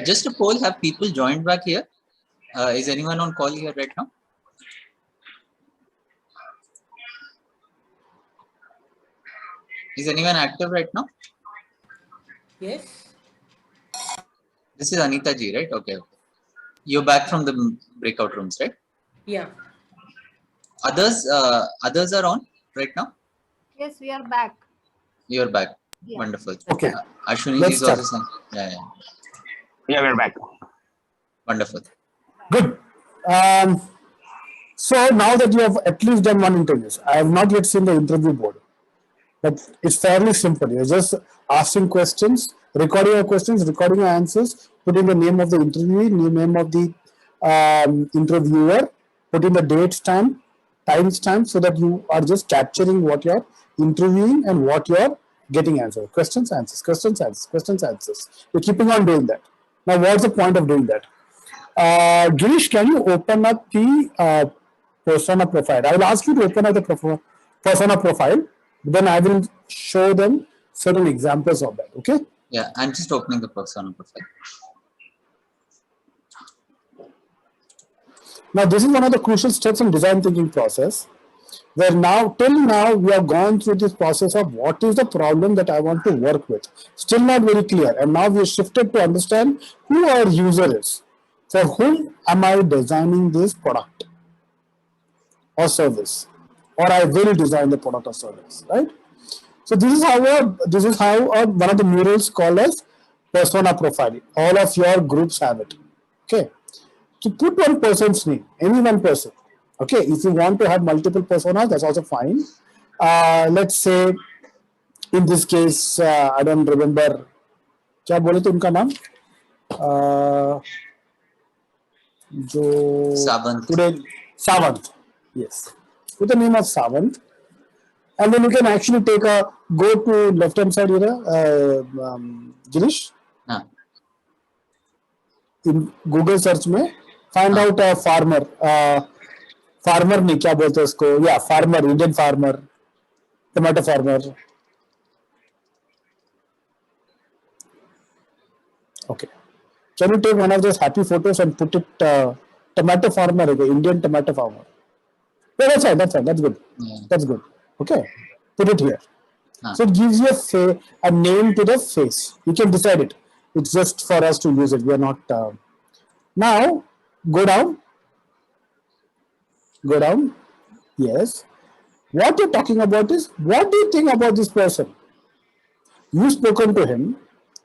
Just a poll, have people joined back here? Is anyone on call here right now? Is anyone active right now? Yes. This is Anita ji, right? Okay. You're back from the breakout rooms, right? Yeah. Others are on right now? Yes, we are back. You're back. Yeah. Wonderful. Okay. Ashwini Let's is also start. saying, yeah. Yeah, we're back. Wonderful. Good. So now that you have at least done one interview, I have not yet seen the interview board, but it's fairly simple. You're just asking questions, recording your questions, recording your answers, putting the name of the interviewee, name of the interviewer, putting the date stamp, time stamp, so that you are just capturing what you're interviewing and what you're getting answers. Questions, answers, questions, answers, questions, answers. You're keeping on doing that. Now, what's the point of doing that? Girish, can you open up the persona profile? I will ask you to open up the persona profile. Then I will show them certain examples of that. Okay. Yeah, I'm just opening the persona profile. Now, this is one of the crucial steps in design thinking process, where now, till now, we have gone through this process of what is the problem that I want to work with. Still not very clear. And now we have shifted to understand who our user is. For whom am I designing this product or service? Or I will design the product or service, right? So this is how one of the murals called as persona profile. All of your groups have it. Okay. To put one person's name, any one person. Okay, if you want to have multiple personas, that's also fine. Let's say, in this case, I don't remember. क्या बोले थे उनका नाम? जो Savant. today Savant. Yes, with the name of Savant, and then you can actually go to left hand side here, Girish. हाँ. In Google search में find out a farmer. Farmer नहीं क्या बोलते हैं उसको या farmer Indian farmer tomato farmer okay can you take one of those happy photos and put it tomato farmer Indian tomato farmer yeah that's fine that's good that's good okay put it here so it gives you a name to the face you can decide it it's just for us to use it we are not now go down yes what you're talking about is what do you think about this person you've spoken to him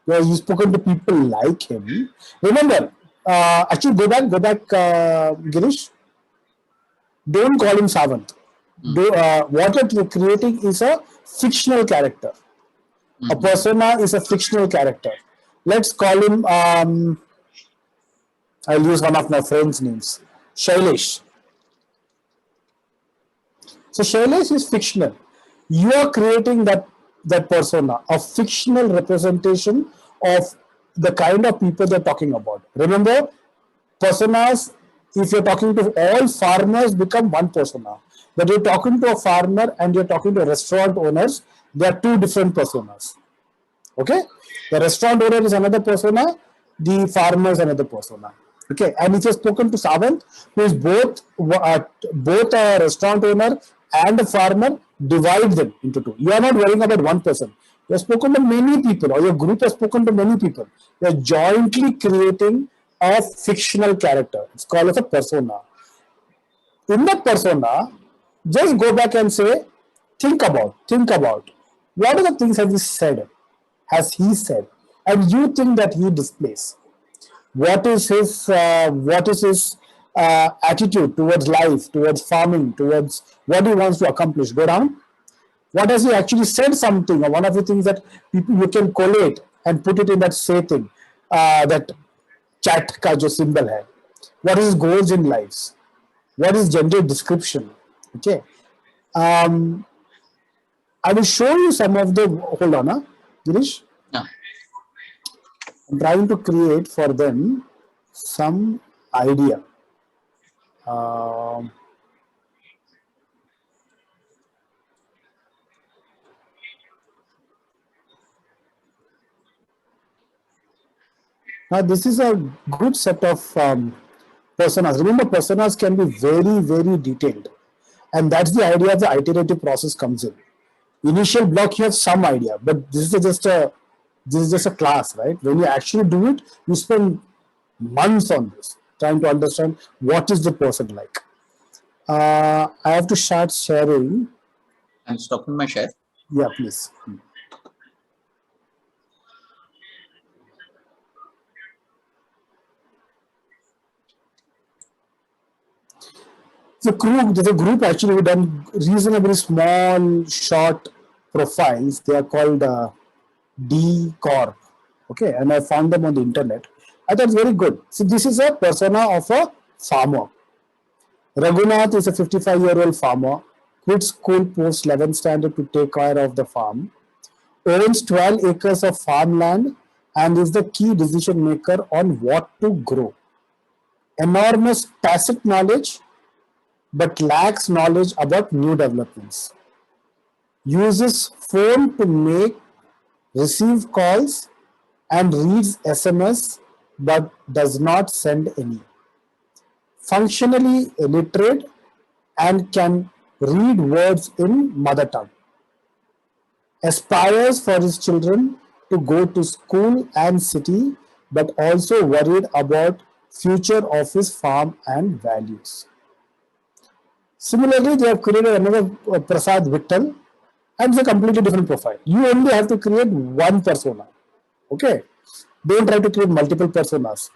you've spoken to people like him remember actually go back Girish don't call him Savant what you're creating is a fictional character a persona is a fictional character let's call him I'll use one of my friends names Shailesh. So Shailesh is fictional. You are creating that persona, a fictional representation of the kind of people they're talking about. Remember, personas, if you're talking to all farmers, become one persona. But you're talking to a farmer and you're talking to restaurant owners, they are two different personas. Okay? The restaurant owner is another persona, the farmer is another persona. Okay, and if you've spoken to Savant, who is both a restaurant owner and a farmer, divide them into two. You are not worrying about one person. You have spoken to many people, or your group has spoken to many people. You are jointly creating a fictional character. It's called as a persona. In that persona, just go back and say, think about what are the things has he said, and you think that he displays. What is his attitude towards life, towards farming, towards what he wants to accomplish? Go down. What has he actually said something, or one of the things that you can collate and put it in that say thing, that chat ka jo symbol hai. What is his goals in life? What is gender description? Okay. I will show you some of the, hold on, Girish. Yeah. I'm trying to create for them some idea. Now, this is a good set of personas. Remember, personas can be very, very detailed. And that's the idea of the iterative process comes in. Initial block, you have some idea, but this is just a class, right? When you actually do it, you spend months on this, trying to understand what is the person like. I have to start sharing. I'm stopping my share. Yeah, please. There's a group actually who done reasonably small, short profiles. They are called D Corp. Okay, and I found them on the internet. I thought it's very good. See, this is a persona of a farmer. Raghunath is a 55-year-old farmer, quit school post 11th standard to take care of the farm, owns 12 acres of farmland, and is the key decision maker on what to grow. Enormous tacit knowledge, but lacks knowledge about new developments. Uses phone to receive calls, and reads SMS, but does not send any. Functionally illiterate and can read words in mother tongue. Aspires for his children to go to school and city, but also worried about future of his farm and values. Similarly, they have created another Prasad Vittal, and it's a completely different profile. You only have to create one persona. Okay? Don't try to create multiple personas.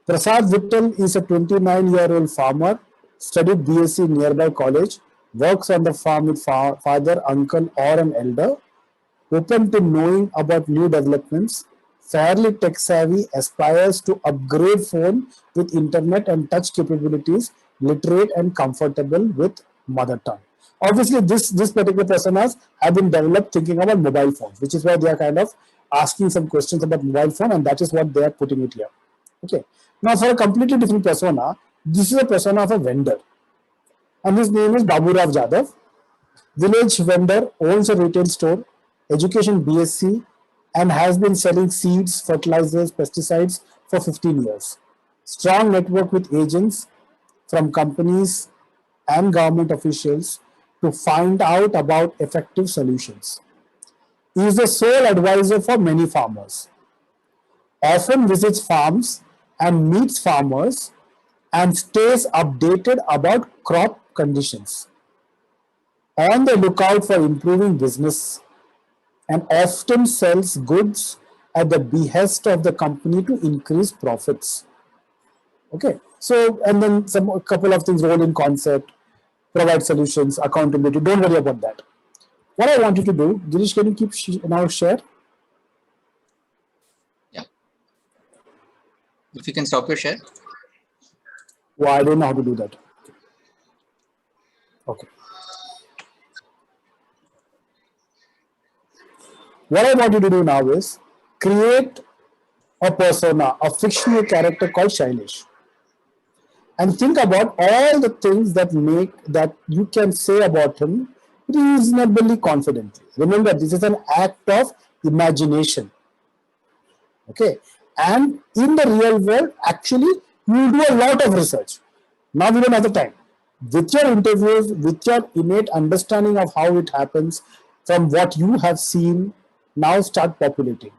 Prasad Vittal is a 29-year-old farmer, studied BSc in nearby college, works on the farm with father, uncle, or an elder, open to knowing about new developments, fairly tech savvy, aspires to upgrade phone with internet and touch capabilities, literate and comfortable with mother tongue. Obviously, this particular personas have been developed thinking about mobile phones, which is why they are kind of asking some questions about mobile phone, and that is what they are putting it here. Okay. Now, for a completely different persona, this is a persona of a vendor, and his name is Baburav Jadhav. Village vendor, owns a retail store, education BSc, and has been selling seeds, fertilizers, pesticides for 15 years. Strong network with agents from companies and government officials to find out about effective solutions. He is the sole advisor for many farmers. Often visits farms and meets farmers and stays updated about crop conditions. On the lookout for improving business, and often sells goods at the behest of the company to increase profits. Okay, so and then a couple of things: role in concept, provide solutions, accountability. Don't worry about that. What I want you to do, Girish, can you keep now share? Yeah. If you can stop your share. Well, I don't know how to do that. Okay. What I want you to do now is create a persona, a fictional character called Shailesh. And think about all the things that you can say about him reasonably confidently. Remember, this is an act of imagination. Okay. And in the real world, actually, you do a lot of research. Now we don't have the time. With your interviews, with your innate understanding of how it happens, from what you have seen, now start populating.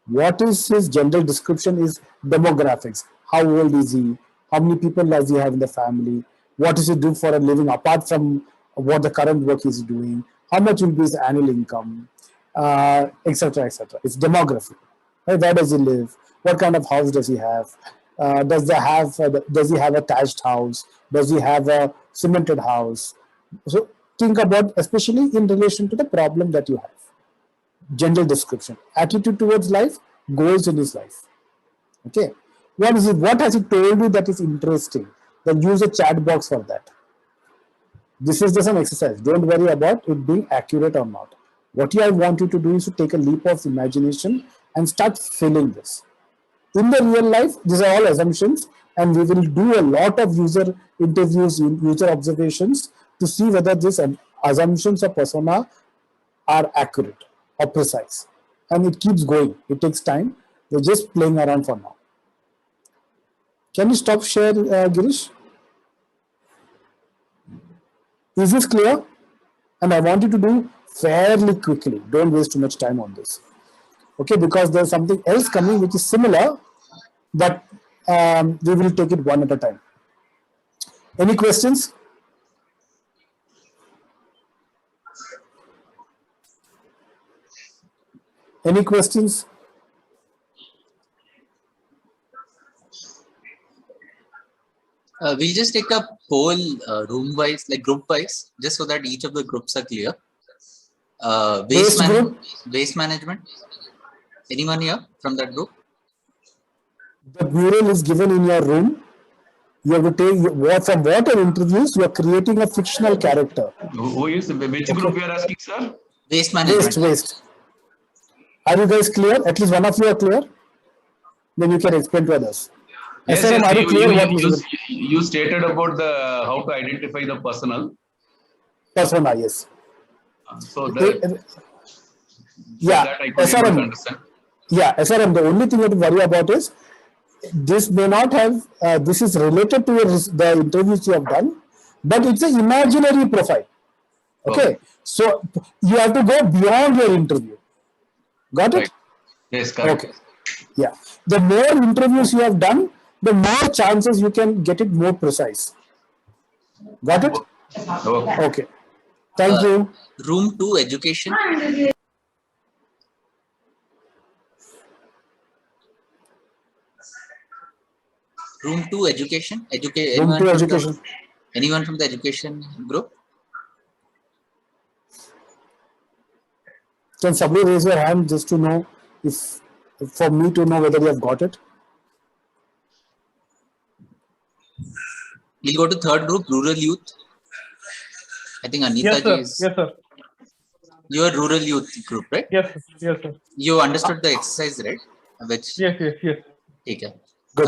What is his general description is demographics. How old is he? How many people does he have in the family? What does he do for a living apart from what the current work he's doing? How much will be his annual income? Etc. etc. It's demography. Right? Where does he live? What kind of house does he have? Does he have a thatched house? Does he have a cemented house? So think about, especially in relation to the problem that you have. General description, attitude towards life, goals in his life. Okay, what is it? What has he told you that is interesting? Then use a chat box for that. This is just an exercise. Don't worry about it being accurate or not. What I want you to do is to take a leap of imagination and start filling this. In the real life, these are all assumptions, and we will do a lot of user interviews, user observations to see whether these assumptions or persona are accurate or precise. And it keeps going. It takes time. We're just playing around for now. Can you stop share, Girish? Is this clear? And I want you to do fairly quickly. Don't waste too much time on this. Okay, because there's something else coming which is similar, but we will take it one at a time. Any questions? Any questions? We'll just take a poll room wise, like group wise, just so that each of the groups are clear. Waste management. Anyone here from that group? The mural is given in your room. You have to take from what are interviews. You are creating a fictional character. Who is which group you are asking, sir? Waste management. Waste. Are you guys clear? At least one of you are clear. Then you can explain to others. Yes, SRM, yes, are you clear? you stated about the how to identify the persona, yes. So that, yeah, that I could able to understand. Yeah, SRM, the only thing you have to worry about is this may not have, this is related to the interviews you have done, but it's an imaginary profile. Okay, so you have to go beyond your interview. Got it? Right. Yes, correct. Okay. Yeah. The more interviews you have done, the more chances you can get it more precise. Got it? Okay. Okay. Thank you. Room 2 education. Room 2 education. Room 2 education. Anyone from the education group? Can somebody raise your hand just to know if for me to know whether you have got it? We'll go to third group, rural youth. I think Anita Yes, sir. ji is. Yes, sir. Your rural youth group, right? Yes, yes, sir. You understood the exercise, right? Which. Yes, yes, yes. Okay. Good.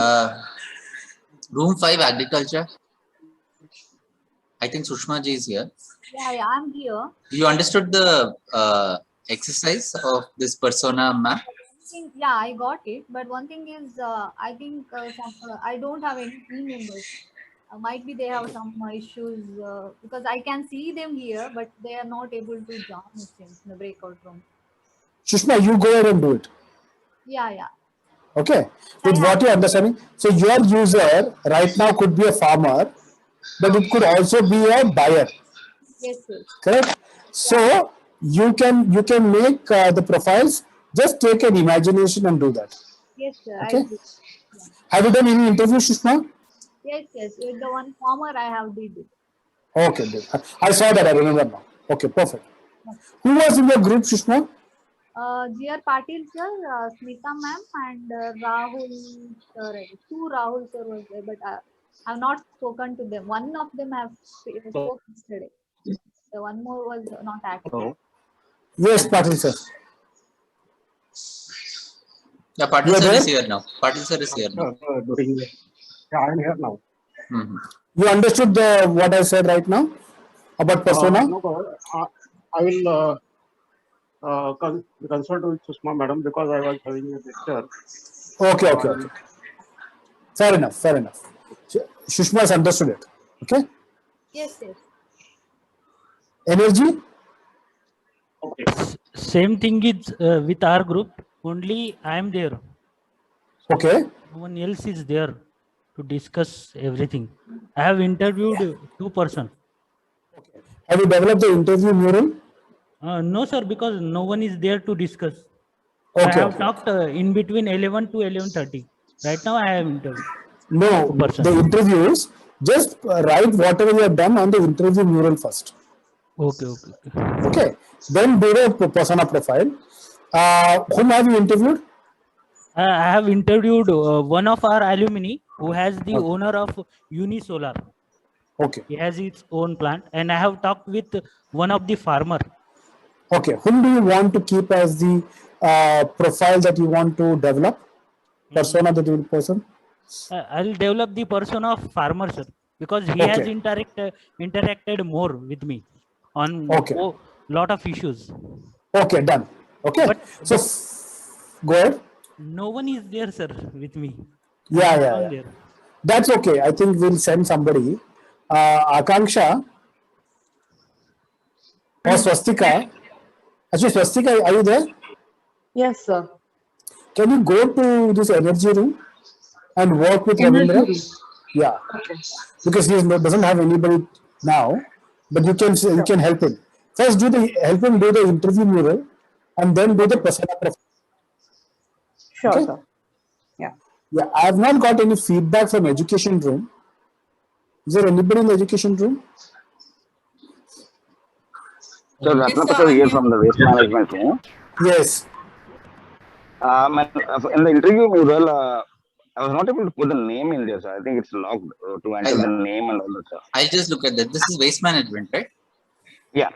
Room 5, agriculture. I think Sushma ji is here. Yeah, I'm here. You understood the exercise of this persona map? Yeah, I got it. But one thing is, I think I don't have any team members. Might be they have some issues because I can see them here, but they are not able to join it in the breakout room. Sushma, you go ahead and do it. Yeah, yeah. Okay. With what you're understanding. So your user right now could be a farmer, but it could also be a buyer. Yes, yes. Correct? So you can make the profiles. Just take an imagination and do that. Yes, sir. Okay. I do. Have you done any interview, Sushma? Yes, yes. With the one farmer I have did it. Okay, good. I saw that. I remember now. Okay, perfect. Who was in your group, Sushma? G.R. Patil sir, Smita ma'am, and Rahul sir. Two Rahul sir was there, but I have not spoken to them. One of them have spoken yesterday. The one more was not active. Yes, Patil sir. Yeah, Patil sir is here now. Patil sir is here now. Yeah, I am here now. You understood what I said right now about persona? No, I will consult with Sushma madam because I was having a lecture. Okay. Fair enough. Sushma has understood it. Okay. Yes, yes. Energy? Okay. Same thing is with our group. Only I am there. Okay. No one else is there to discuss everything. I have interviewed 2 persons. Have you developed the interview mural? No, sir, because no one is there to discuss. Okay. I have talked in between 11 to 11:30. Right now, I have interviewed. No, the interviews, just write whatever you have done on the interview mural first. Okay. Then do the persona profile. Whom have you interviewed? I have interviewed one of our alumni who has the owner of Unisolar. Okay. He has its own plant, and I have talked with one of the farmer. Okay. Whom do you want to keep as the profile that you want to develop? Persona that you person? I'll develop the persona of farmer, sir, because he has interacted more with me on lot of issues. Okay, done. Okay. So go ahead. No one is there, sir, with me. Yeah. That's okay. I think we'll send somebody. Akanksha or Swastika. Actually, Swastika, are you there? Yes, sir. Can you go to this energy room and work with Energy Ravindra? room. Yeah, Okay. because he doesn't have anybody now, but you can help him. First, help him do the interview mural, and then do the persona profile. Sure, Okay. sir. Yeah. Yeah, I have not got any feedback from education room. Is there anybody in the education room? So Ratna Prasad here from the waste management team. Yes. In the interview mural, I was not able to put the name in there, sir. I think it's locked to enter the name and all that stuff. I'll just look at that. This is waste management, right? Yeah.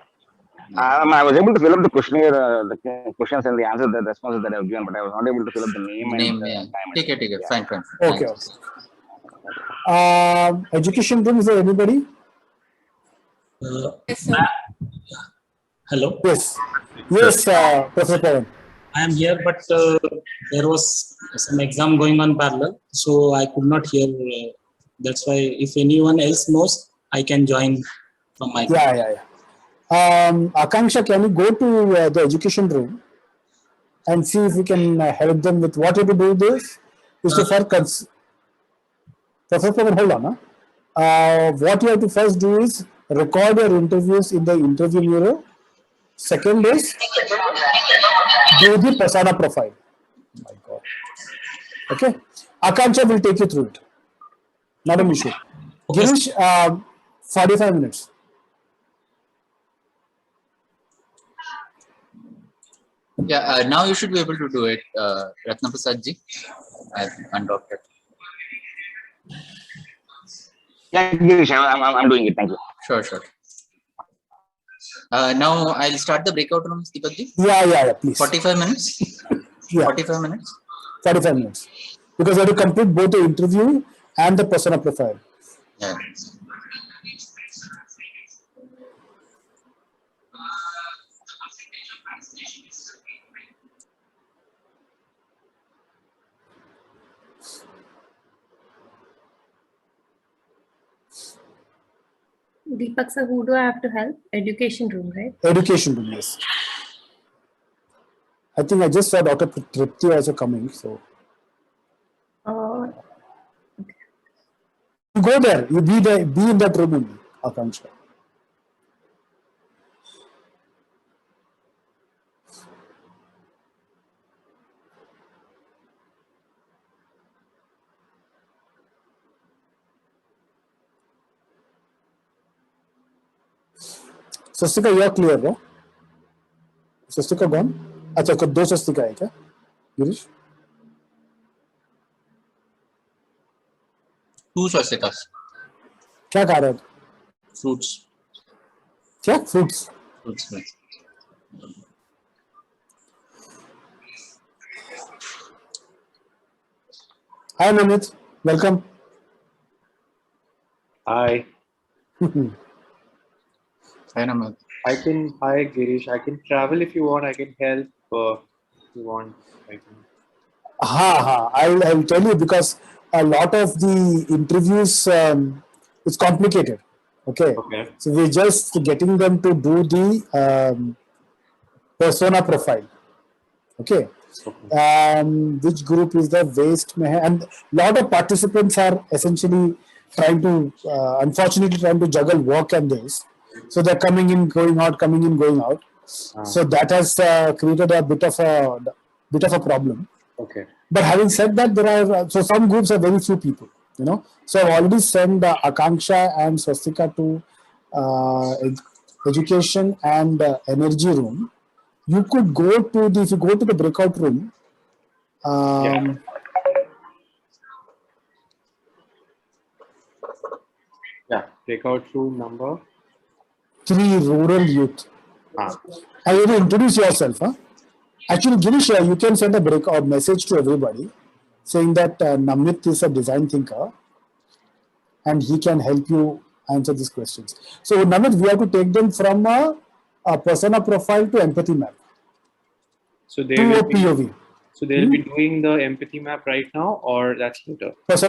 I was able to fill up the questionnaire, the questions and the answers, the responses that I have given, but I was not able to fill up the name Name, and yeah. time. Take it. Fine. Okay. Thanks. Education room, is there anybody? Hello, Yes. Yes, Professor Pawan. I am here, but there was some exam going on parallel, so I could not hear. That's why, if anyone else knows, I can join from my. Yeah. Akanksha, can you go to the education room and see if we can help them with what you have to do this? Is to first, Professor Pawan, hold on. What you have to first do is record your interviews in the interview mural. Second is do the persona profile. Oh my God. Okay. Akanksha will take you through it. Not an issue. Okay. Girish, 45 minutes. Yeah, now you should be able to do it, Ratna Prasad ji. I've undocked it. Yeah, Girish, I'm doing it. Thank you. Sure. Now I'll start the breakout rooms, Deepak ji. Yeah, please. 45 minutes. Yeah. 45 minutes. 45 minutes. Because I have to complete both the interview and the persona profile. Yeah. Deepak sir, who do I have to help? Education room, right? Education room, yes. I think I just saw Dr. Tripti also coming. So you go there. You be in that room only, Akanksha. Swastika, you are clear, no? Swastika gone? अच्छा कुछ दो स्वस्तिका है क्या Girish? Two swastikas. क्या खा रहे हो? Fruits. क्या? Fruits. Fruits. Hi Namit, welcome. Hi. Hi Namit. Hi Girish. I can travel if you want. I can help if you want. I'll tell you because a lot of the interviews it's complicated. Okay. So we're just getting them to do the persona profile. Okay. Which group is the waste? And a lot of participants are essentially trying to, unfortunately, trying to juggle work and this. So they're coming in, going out, coming in, going out. So that has created a bit of a problem. Okay. But having said that, there are some groups are very few people. You know, so I've already sent Akanksha and Swastika to education and energy room. You could go to if you go to the breakout room. Breakout room number 3, rural youth. I will introduce yourself. Huh? Actually, Girish, you can send a breakout message to everybody saying that Namit is a design thinker and he can help you answer these questions. So, Namit, we have to take them from a persona profile to empathy map. So they to will a POV. So they'll be doing the empathy map right now, or that's later?